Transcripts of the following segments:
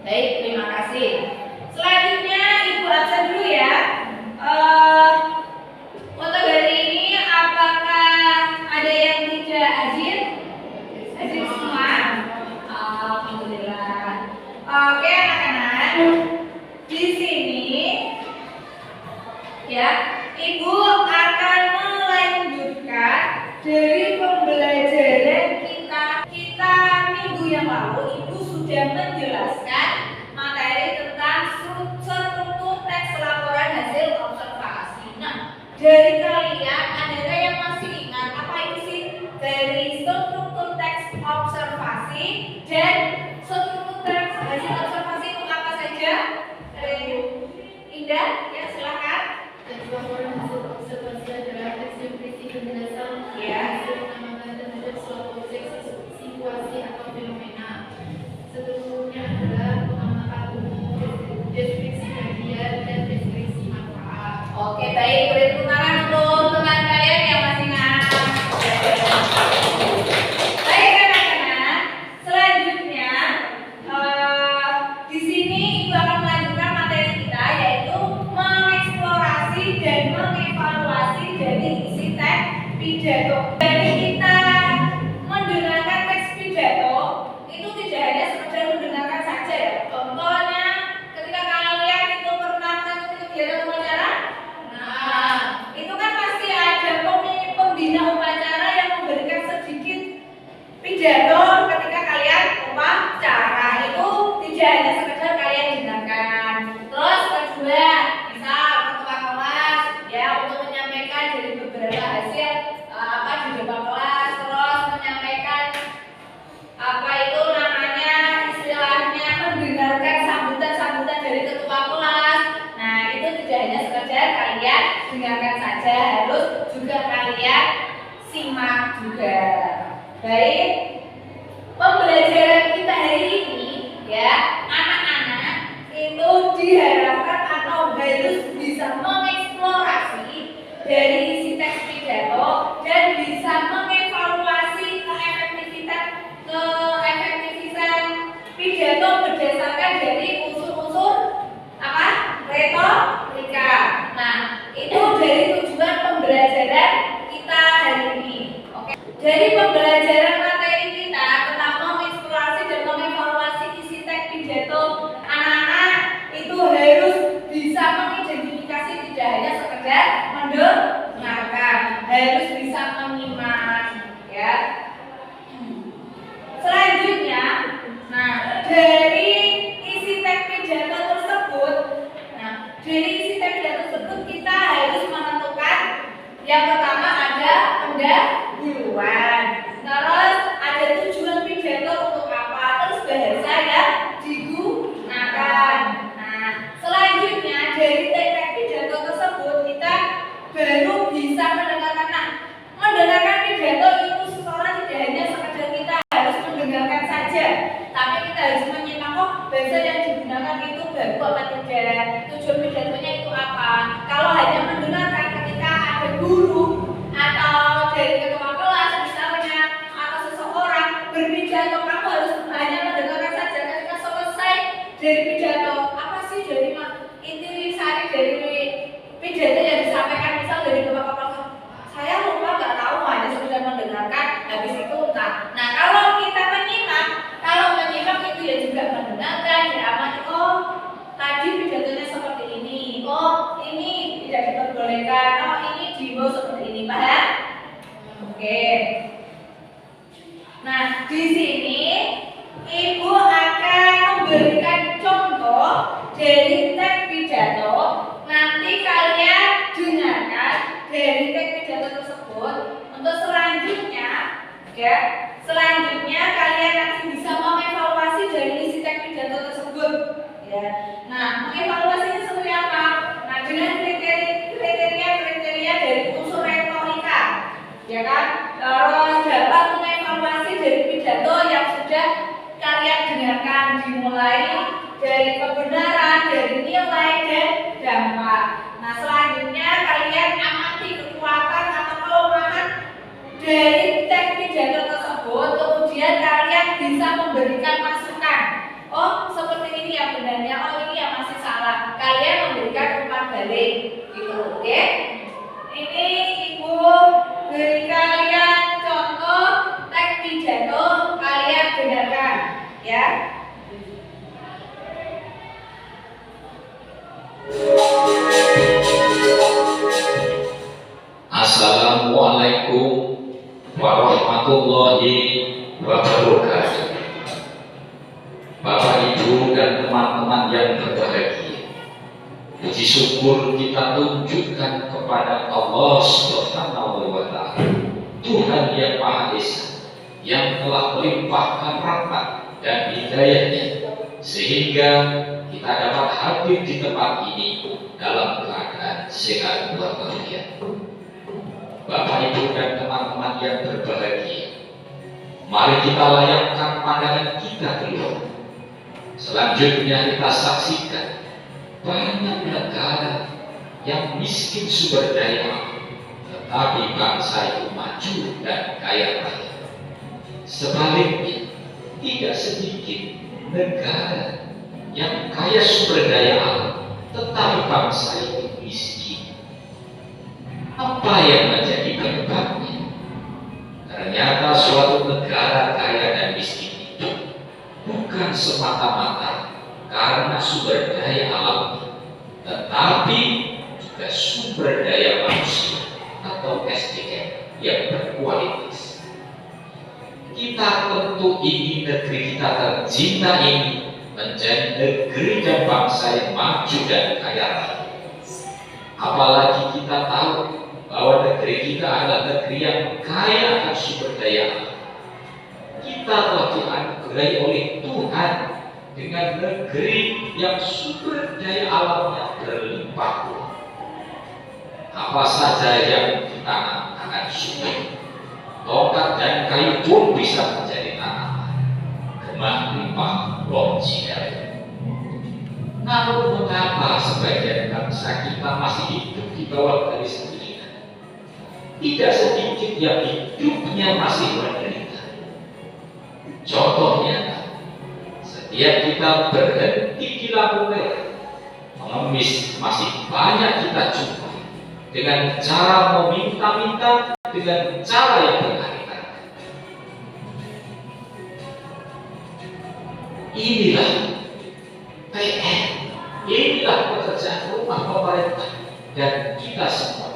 Baik, terima kasih. Selanjutnya Ibu absen dulu ya. Untuk hari ini apakah ada yang tidak hadir? Hadir semua? Alhamdulillah. Oke anak-anak, di sini ya Ibu akan melanjutkan dari pembelajaran kita minggu yang lalu. Ibu sudah menjelaskan materi tentang struktur teks laporan hasil observasi. Nah, dari kalian ada yang masih ingat apa itu sih dari struktur teks observasi dan struktur teks hasil observasi itu apa saja? Indah, ya silakan. Teks laporan hasil observasi adalah teks yang berisi penjelasan hasil pengamatan terhadap suatu objek, situasi atau fenomena. Strukturnya adalah pengamatan umum, deskripsi bagian, dan deskripsi manfaat. Oke, baik. Beri tepuk tangan untuk teman kalian yang masih ingat. Baik anak-anak, selanjutnya di sini Ibu akan melanjutkan materi kita yaitu mengeksplorasi dan mengevaluasi dari isi teks pidato. Jadi kita mendengarkan teks pidato itu tidak hanya sekedar mendengarkan saja ya. Contohnya ketika kalian itu pernah mengikuti kegiatan upacara, nah itu kan pasti ada pembina upacara yang memberikan sedikit pidato ketika kalian upacara. Itu tidak hanya sekedar kalian dengarkan. Terus kedua, misal ketua kelas ya untuk menyampaikan dari beberapa hasil di depan kelas, terus menyampaikan apa itu namanya istilahnya mendengarkan sambutan-sambutan dari ketua kelas. Nah itu tidak hanya sekedar kalian dengarkan saja, harus juga kalian simak juga. Baik, pembelajaran kita hari ini ya anak-anak itu diharapkan atau harus bisa mengeksplorasi dari isi teks pidato dan bisa mengevaluasi keefektifan pidato berdasarkan dari unsur-unsur apa? Retorika. Nah, itu dari tujuan pembelajaran kita hari ini. Oke. Jadi pembelajaran materi kita tentang mengeksplorasi dan mengevaluasi isi teks pidato anak-anak itu harus bisa mengidentifikasi tidak hanya sekedar mendengarkan, harus bisa menyimak ya. Selanjutnya, nah dari isi teks pidato tersebut, kita harus menentukan yang pertama ada pendahuluan, terus ada tujuan pidato untuk apa, terus bahasa yang digunakan. Nah, selanjutnya dari teks pidato tersebut kita baru bisa mendengarkan. Nah, mendengarkan pidato itu seseorang tidak hanya sekedar kita harus mendengarkan saja, tapi kita harus menyimak bahasa yang digunakan itu baru apa tidak, tujuan pidatonya itu apa. Kalau hanya mendengarkan ketika ada guru atau dari ketua kelas misalnya atau seseorang berpidato, kamu harus hanya mendengarkan saja. Ketika selesai dari pidato, apa sih dari intisari dari pidato yang disampaikan, misal dari ketua kelas, saya lupa, nggak tahu, hanya sekedar mendengarkan, habis itu nah kalau kita menyimak itu ya juga mendengarkan, diamati, oh tadi pidatonya seperti ini, oh ini tidak diperbolehkan, oh ini dihimbau seperti ini, paham? Oke. Nah di sini Ibu akan memberikan contoh dari teks pidato. Nanti kalian dengarkan dari teks pidato tersebut. Untuk selanjutnya, ya, kalian nanti bisa mengevaluasi dari isi teks pidato tersebut. Ya. Nah, mengevaluasinya seperti apa? Nah, dengan kriteria dari unsur retorika, ya kan? Terus dapat mengevaluasi dari pidato yang sudah kalian dengarkan, dimulai dari kebenaran, dari nilai dan dampak. Nah, selanjutnya kalian amati kekuatan atau kelemahan dari teks pidato tersebut, kemudian kalian bisa memberikan masukan. Oh, seperti ini ya Assalamualaikum warahmatullahi wabarakatuh. Bapak, Ibu, dan teman-teman yang berbahagia, puji syukur kita tunjukkan kepada Allah Subhanahu wa Ta'ala, Tuhan yang Maha Esa, yang telah melimpahkan rahmat dan hidayahnya sehingga kita dapat hadir di tempat ini dalam keadaan sehat walafiat. Bapak, Ibu, dan teman-teman yang berbahagia, mari kita layakkan pandangan kita keluar. Selanjutnya kita saksikan banyak negara yang miskin sumber daya, tetapi bangsa itu maju dan kaya raya. Sebaliknya, tidak sedikit negara yang kaya sumber daya alam, tetapi bangsa itu miskin. Apa yang menjadi penyebabnya? Ternyata suatu negara kaya dan miskin itu bukan semata-mata karena sumber daya alamnya, tetapi juga sumber daya manusia atau SDM yang berkualitas. Kita tentu ingin negeri kita tercinta ini menjadi negeri dan bangsa yang maju dan kaya raya. Apalagi kita tahu bahwa negeri kita adalah negeri yang kaya akan sumber daya alam. Kita telah dianugerahi oleh Tuhan dengan negeri yang sumber daya alamnya berlimpah ruah. Apa saja yang ditanam akan subur. Tongkat dan kayu pun bisa menjadi tanaman. Gemah limpah lonjingan. Namun mengapa sebagian bangsa kita masih hidup di bawah garis kemiskinan? Tidak sedikit yang hidupnya masih menderita. Contohnya, setiap kita berhenti di lampu merah, pengemis masih banyak kita jumpa dengan cara meminta-minta, dengan cara yang berkali-kali. Inilah PR, inilah pekerjaan rumah pemerintah dan kita semua.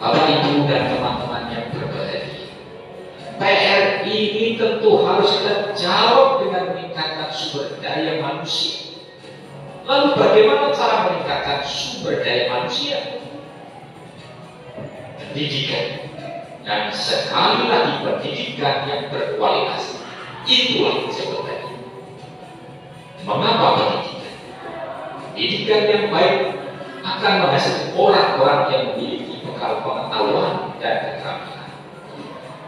Bapak, Ibu, dan teman-teman yang berbahagia, PR ini tentu harus kita jawab dengan meningkatkan sumber daya manusia. Lalu bagaimana cara meningkatkan sumber daya manusia? Pendidikan, dan sekali lagi pendidikan yang berkualitas. Itulah sebenarnya. Mengapa pendidikan? Pendidikan yang baik akan menghasilkan orang-orang yang memiliki bekal pengetahuan dan keterampilan.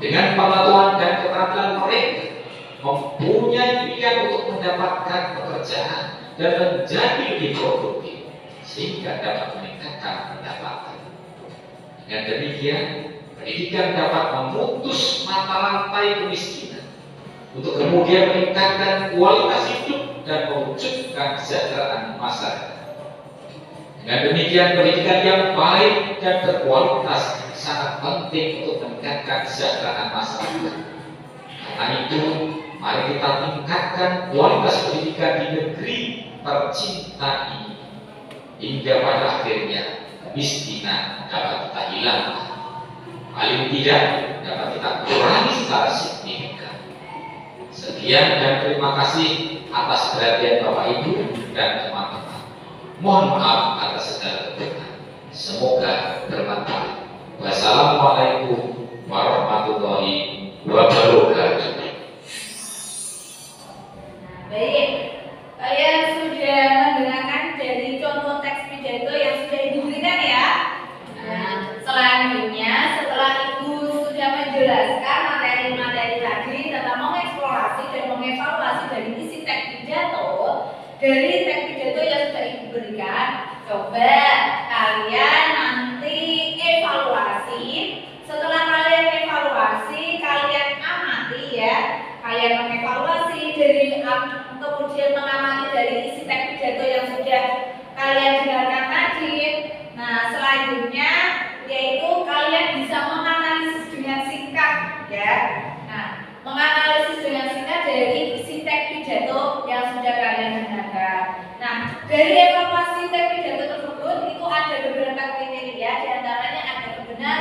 Dengan pengetahuan dan keterampilan mereka mempunyai pilihan untuk mendapatkan pekerjaan dan menjadi lebih produktif sehingga dapat meningkatkan pendapatan. Dengan demikian, pendidikan dapat memutus mata rantai kemiskinan untuk kemudian meningkatkan kualitas hidup dan mewujudkan kesejahteraan masyarakat. Dengan demikian, pendidikan yang baik dan berkualitas sangat penting untuk meningkatkan kesejahteraan masyarakat. Karena itu, mari kita tingkatkan kualitas pendidikan di negeri tercinta ini hingga pada akhirnya kemiskinan dapat kita hilangkan. Paling tidak dapat kita kurangi secara signifikan. Sekian dan terima kasih atas perhatian Bapak, Ibu, dan teman-teman. Mohon maaf atas segala kekurangan. Semoga bermanfaat. Wassalamualaikum warahmatullahi wabarakatuh. Baik, kalian sudah mendengarkan dari contoh teks pidato yang sudah Ibu berikan ya. Nah, selanjutnya setelah Ibu sudah menjelaskan materi-materi tadi tentang mengeksplorasi dan mengevaluasi dari isi teks pidato, dari teks pidato yang sudah Ibu berikan, coba kalian nanti evaluasi. Setelah kalian evaluasi, kalian amati ya. Kalian mengevaluasi dari kemudian mengamati dari isi teks pidato yang sudah kalian dengarkan tadi. Nah, selanjutnya yaitu kalian bisa menganalisis dengan singkat ya. Nah, menganalisis dengan singkat dari isi teks pidato yang sudah kalian dengarkan. Nah, dari evaluasi teks pidato tersebut itu ada beberapa kriteria, di antaranya ada kebenaran,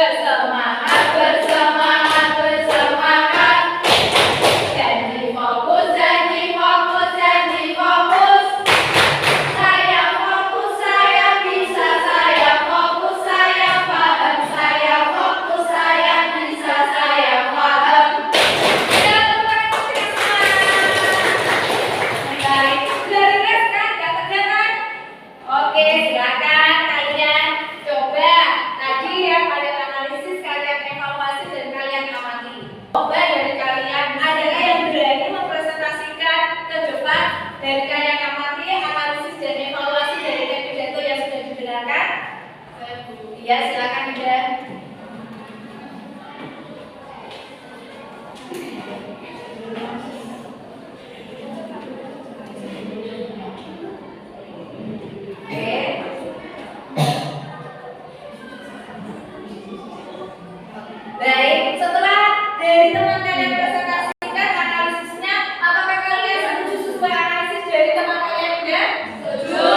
Bersemangat, bersemangat, bersemangat. Janji fokus, janji fokus, janji fokus. Saya fokus, saya bisa, saya fokus, saya paham, saya fokus, saya bisa, saya paham. Baik, sudah rileks kan? Gak tegang kan? Oke, silakan kalian coba tadi ya, kalian analisis, kalian evaluasi dan kalian amati. Coba dari kalian, adakah yang berani mempresentasikan ke depan dari kalian amati, analisis dan evaluasi dari pidato yang sudah didengarkan? Iya, silakan Ida. Oke. Baik, setelah dari teman kalian presentasikan analisisnya, apakah kalian setuju sesuai analisis dari teman kalian udah? Setuju.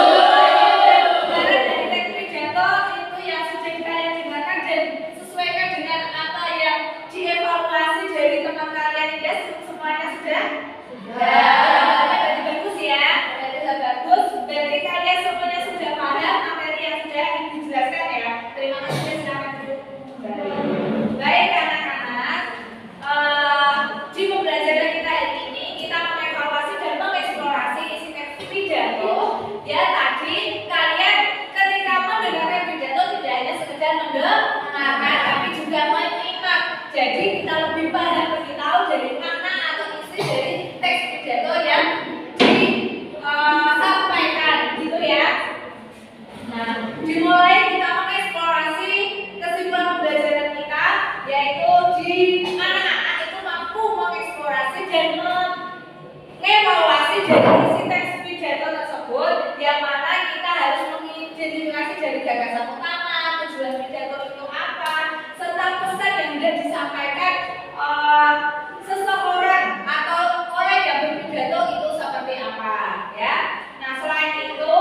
Karena dari teks pidato itu yang sudah kalian dengarkan dan sesuaikan dengan apa yang dievaluasi dari teman kalian ini, semuanya sudah? Berarti bagus ya, berarti sudah bagus. Berarti kalian semuanya sudah paham materi yang sudah dijelaskan ya. Terima kasih, silakan duduk kembali. Baik anak-anak, di pembelajaran kita hari ini kita mengevaluasi dan mengeksplorasi isi teks pidato. Ya tadi kalian ketika mendengarkan pidato tidak hanya sekedar mendengarkan, tapi juga menyimak. Jadi kita lebih paham, lebih tahu dari mana atau isi dari teks pidato yang disampaikan, gitu ya. Nah, dimulai kita mengeksplorasi kesimpulan pembelajaran kita, yaitu di anak-anak itu mampu mengeksplorasi dan mengevaluasi dari isi teks pidato tersebut, yang mana kita harus mengidentifikasi dari gagasan utama, tujuan pidato itu apa, serta pesan yang sudah disampaikan seseorang atau orang yang berpidato itu seperti apa, ya. Nah, selain itu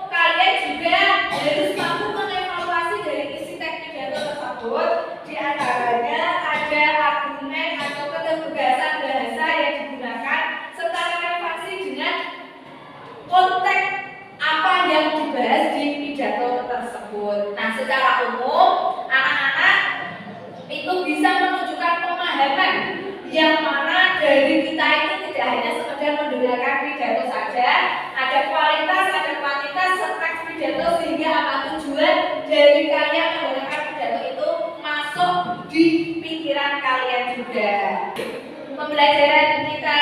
kalian juga harus mampu mengevaluasi dari isi teks pidato tersebut. Di antaranya ada argumen atau ketegasan bahasa yang digunakan serta relevansi dengan konteks apa yang dibahas di pidato tersebut. Nah, secara umum anak-anak itu bisa menunjukkan pemahaman yang mana dari kita itu tidak hanya sekedar mendengarkan pidato saja, ada kualitas, ada kuantitas teks pidato, sehingga apa tujuan dari kalian mendengarkan pidato itu masuk di pikiran kalian juga. Pembelajaran kita